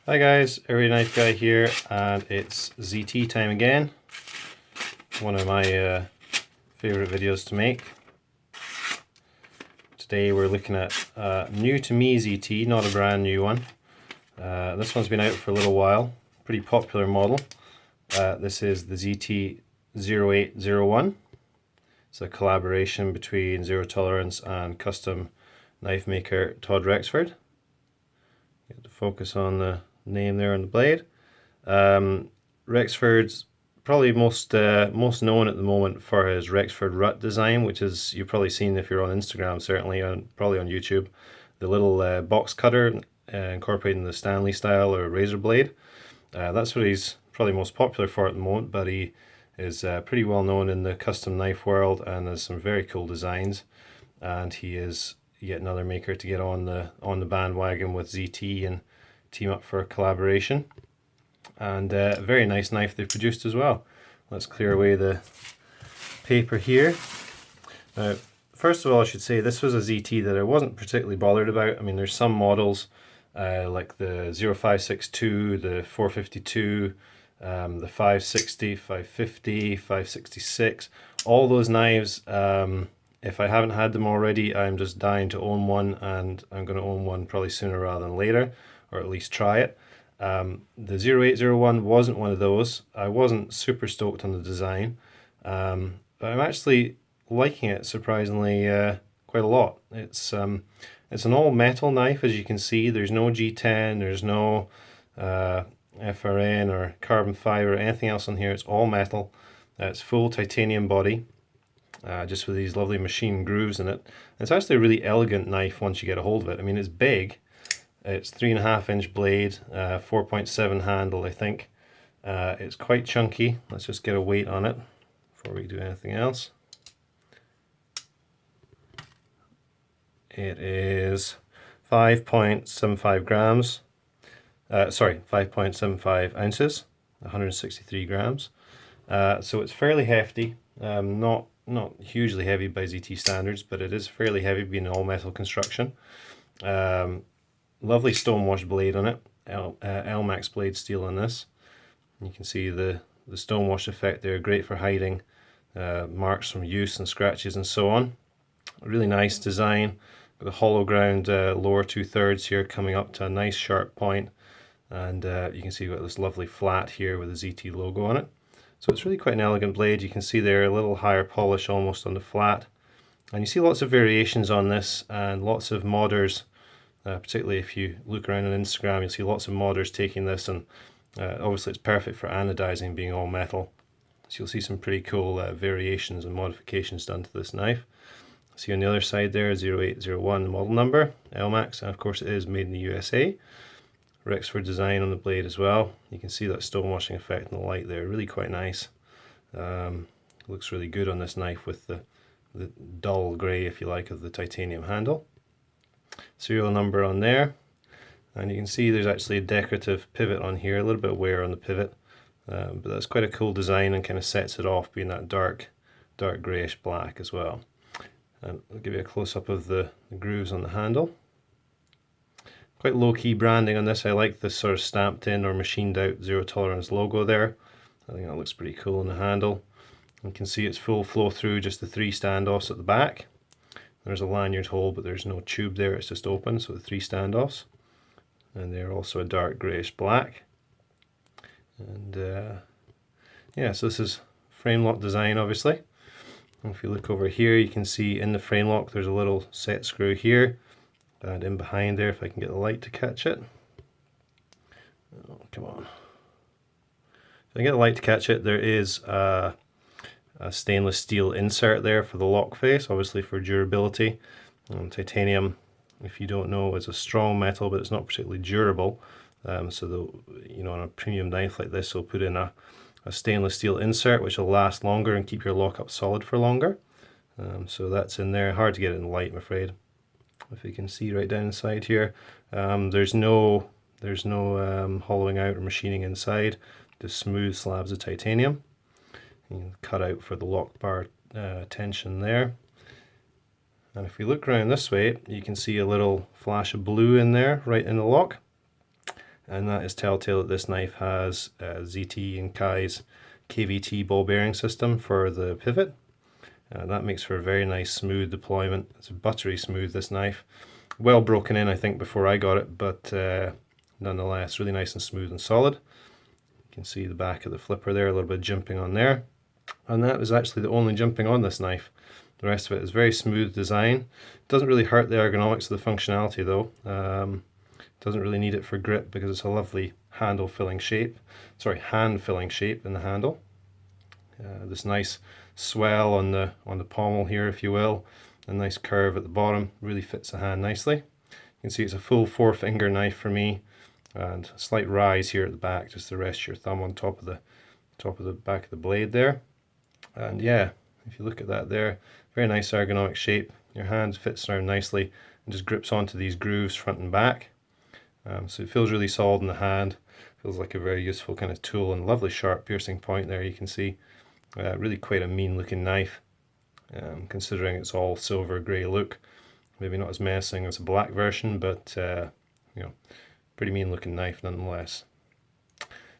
Hi guys, Every Knife Guy here, and it's ZT time again. One of my favorite videos to make. Today we're looking at new to me ZT, not a brand new one. This one's been out for a little while, pretty popular model. This is the ZT0801. It's a collaboration between Zero Tolerance and custom knife maker Todd Rexford. Get to focus on the name there on the blade. Rexford's probably most known at the moment for his Rexford Rut design, which is, you've probably seen if you're on Instagram, certainly, probably on YouTube. The little box cutter incorporating the Stanley style or razor blade. That's what he's probably most popular for at the moment, but he is pretty well known in the custom knife world and has some very cool designs. And he is yet another maker to get on the bandwagon with ZT and team up for a collaboration. And a very nice knife they've produced as well. Let's clear away the paper here. Now, first of all, I should say this was a ZT that I wasn't particularly bothered about. I mean, there's some models like the 0562, the 452, the 560, 550, 566. All those knives, if I haven't had them already, I'm just dying to own one, and I'm going to own one probably sooner rather than later, or at least try it. The 0801 wasn't one of those. I wasn't super stoked on the design, but I'm actually liking it surprisingly quite a lot. It's an all metal knife, as you can see. There's no G10, there's no FRN or carbon fiber or anything else on here. It's all metal. It's full titanium body, just with these lovely machine grooves in it. It's actually a really elegant knife once you get a hold of it. I mean, it's big. It's 3.5-inch blade, 4.7 handle, I think. It's quite chunky. Let's just get a weight on it before we do anything else. It is 5.75 grams. 5.75 ounces, 163 grams. So it's fairly hefty. Not hugely heavy by ZT standards, but it is fairly heavy being all metal construction. Lovely stonewashed blade on it, Elmax blade steel on this. You can see the stonewash effect there, great for hiding marks from use and scratches and so on. A really nice design with a hollow ground lower 2/3 here coming up to a nice sharp point, and you can see we've got this lovely flat here with the ZT logo on it. So it's really quite an elegant blade. You can see there a little higher polish almost on the flat, and you see lots of variations on this and lots of modders. Particularly if you look around on Instagram, you'll see lots of modders taking this, and obviously it's perfect for anodizing, being all metal. So you'll see some pretty cool variations and modifications done to this knife. See on the other side there, 0801 model number, Elmax, and of course it is made in the USA. Rexford design on the blade as well. You can see that stonewashing effect in the light there, really quite nice. Looks really good on this knife with the dull grey, if you like, of the titanium handle. Serial number on there, and you can see there's actually a decorative pivot on here, a little bit of wear on the pivot, but that's quite a cool design and kind of sets it off being that dark greyish black as well. And I'll give you a close-up of the grooves on the handle. Quite low-key branding on this. I like this sort of stamped in or machined out Zero Tolerance logo there. I think that looks pretty cool on the handle. You can see it's full flow through, just the 3 standoffs at the back. There's a lanyard hole, but there's no tube there, it's just open, so the 3 standoffs. And they're also a dark greyish black. And yeah, so this is frame lock design, obviously. And if you look over here, you can see in the frame lock there's a little set screw here, and in behind there, if I can get the light to catch it. Oh, come on. If I can get the light to catch it, there is a stainless steel insert there for the lock face, obviously for durability. Titanium, if you don't know, is a strong metal, but it's not particularly durable. So on a premium knife like this, they'll put in a stainless steel insert which will last longer and keep your lockup solid for longer. So that's in there. Hard to get it in the light, I'm afraid. If you can see right down inside here, there's no hollowing out or machining inside. Just smooth slabs of titanium. You can cut out for the lock bar tension there. And if we look around this way, you can see a little flash of blue in there, right in the lock. and that is telltale that this knife has ZT and Kai's KVT ball bearing system for the pivot. That makes for a very nice smooth deployment. It's buttery smooth, this knife. Well broken in, I think, before I got it, but nonetheless, really nice and smooth and solid. You can see the back of the flipper there, a little bit of jimping on there. And that is actually the only jimping on this knife. The rest of it is very smooth design. Doesn't really hurt the ergonomics of the functionality though. Doesn't really need it for grip because it's a lovely hand filling shape in the handle. This nice swell on the pommel here, if you will, a nice curve at the bottom, really fits the hand nicely. You can see it's a full 4-finger knife for me, and a slight rise here at the back just to rest your thumb on top of the back of the blade there. And yeah, if you look at that there, very nice ergonomic shape. Your hand fits around nicely and just grips onto these grooves front and back. So it feels really solid in the hand. Feels like a very useful kind of tool, and lovely sharp piercing point there. You can see really quite a mean looking knife, considering it's all silver grey look. Maybe not as menacing as a black version, but you know, pretty mean looking knife nonetheless.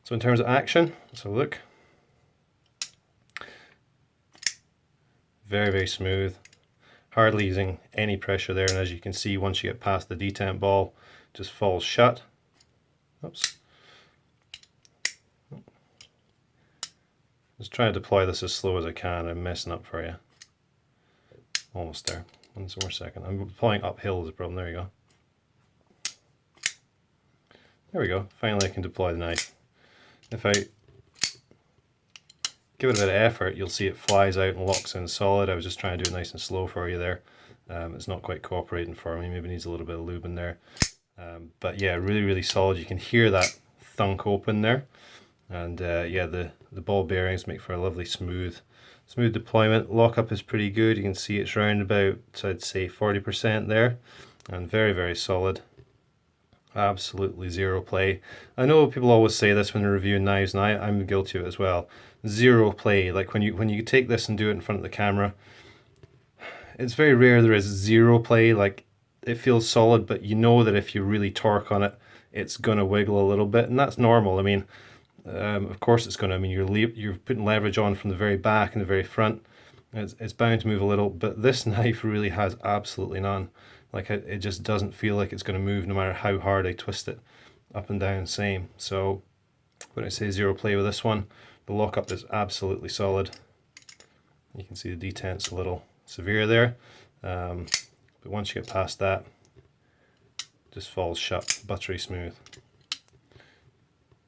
So in terms of action, let's have a look. Very, very smooth, hardly using any pressure there, and as you can see, once you get past the detent ball, it just falls shut. Oops. Just trying to deploy this as slow as I can. I'm messing up for you. Almost there. One more second. I'm deploying uphill is the problem. There you go. There we go. Finally I can deploy the knife. If I give it a bit of effort, you'll see it flies out and locks in solid. I was just trying to do it nice and slow for you there. It's not quite cooperating for me. Maybe needs a little bit of lube in there. But yeah, really, really solid. You can hear that thunk open there. And yeah, the ball bearings make for a lovely smooth deployment. Lockup is pretty good. You can see it's around about, I'd say, 40% there. And very, very solid. Absolutely zero play. I know people always say this when they're reviewing knives, and I'm guilty of it as well. Zero play. Like when you take this and do it in front of the camera, it's very rare there is zero play. Like, it feels solid, but you know that if you really torque on it, it's gonna wiggle a little bit, and that's normal. I mean, of course it's gonna. I mean, you're putting leverage on from the very back and the very front. It's bound to move a little, but this knife really has absolutely none. Like, it just doesn't feel like it's going to move no matter how hard I twist it up and down, same. So when I say zero play with this one, the lockup is absolutely solid. You can see the detent's a little severe there, but once you get past that, it just falls shut, buttery smooth.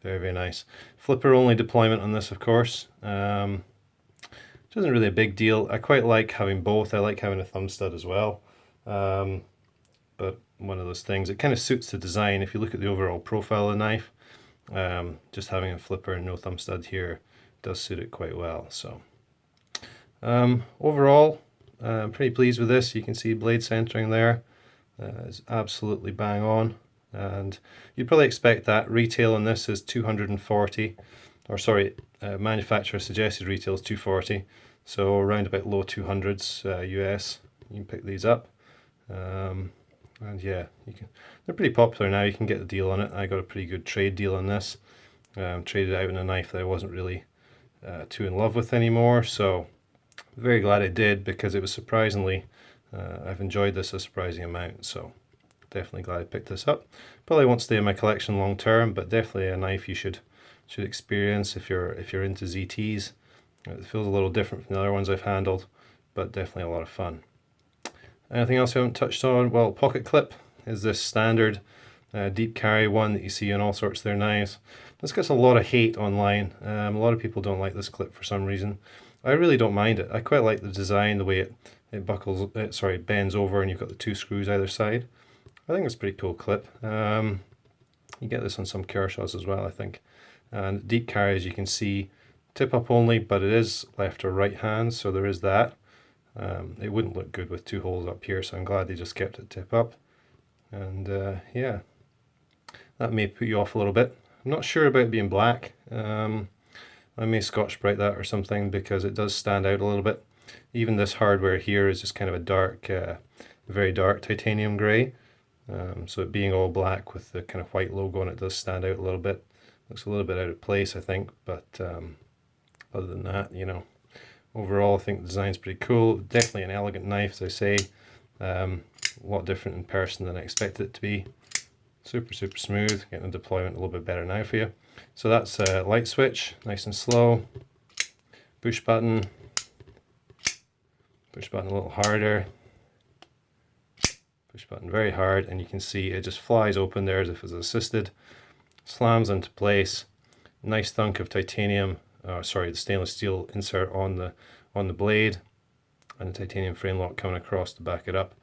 Very, very nice. Flipper only deployment on this, of course. Which isn't really a big deal. I quite like having both. I like having a thumb stud as well. But one of those things, it kind of suits the design. If you look at the overall profile of the knife, just having a flipper and no thumb stud here does suit it quite well. So overall, I'm pretty pleased with this. You can see blade centering there is absolutely bang on, and you'd probably expect that. Retail on this is 240, or sorry, manufacturer suggested retail is 240, so around about low 200s US. You can pick these up. And yeah, they're pretty popular now. You can get the deal on it. I got a pretty good trade deal on this. Traded out in a knife that I wasn't really too in love with anymore, so very glad I did, because it was surprisingly, I've enjoyed this a surprising amount, so definitely glad I picked this up. Probably won't stay in my collection long term, but definitely a knife you should experience if you're into ZTs. It feels a little different from the other ones I've handled, but definitely a lot of fun. Anything else I haven't touched on? Well, pocket clip is this standard deep carry one that you see on all sorts of their knives. This gets a lot of hate online. A lot of people don't like this clip for some reason. I really don't mind it. I quite like the design, the way it buckles, bends over, and you've got the two screws either side. I think it's a pretty cool clip. You get this on some Kershaws as well, I think. And deep carry, as you can see, tip up only, but it is left or right hand, so there is that. It wouldn't look good with two holes up here, so I'm glad they just kept it tip up. And yeah, that may put you off a little bit. I'm not sure about it being black. I may Scotch Brite that or something, because it does stand out a little bit. Even this hardware here is just kind of a dark, very dark titanium grey. So it being all black with the kind of white logo on it does stand out a little bit. Looks a little bit out of place, I think, but other than that, you know, overall I think the design's pretty cool. Definitely an elegant knife, as I say. A lot different in person than I expected it to be. Super smooth, getting the deployment a little bit better now for you. So that's a light switch, nice and slow. Push button a little harder. Push button very hard, and you can see it just flies open there as if it's assisted. Slams into place. Nice thunk of titanium, the stainless steel insert on the blade, and the titanium frame lock coming across to back it up.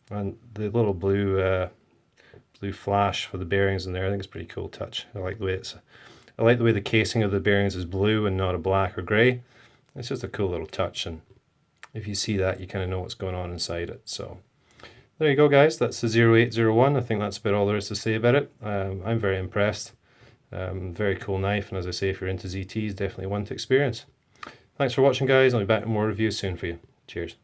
And the little blue flash for the bearings in there, I think it's a pretty cool touch. I like the way the casing of the bearings is blue and not a black or grey. It's just a cool little touch, and if you see that, you kind of know what's going on inside it. So there you go, guys. That's the 0801. I think that's about all there is to say about it. I'm very impressed. Very cool knife, and as I say, if you're into ZTs, definitely one to experience. Thanks for watching, guys. I'll be back with more reviews soon for you. Cheers.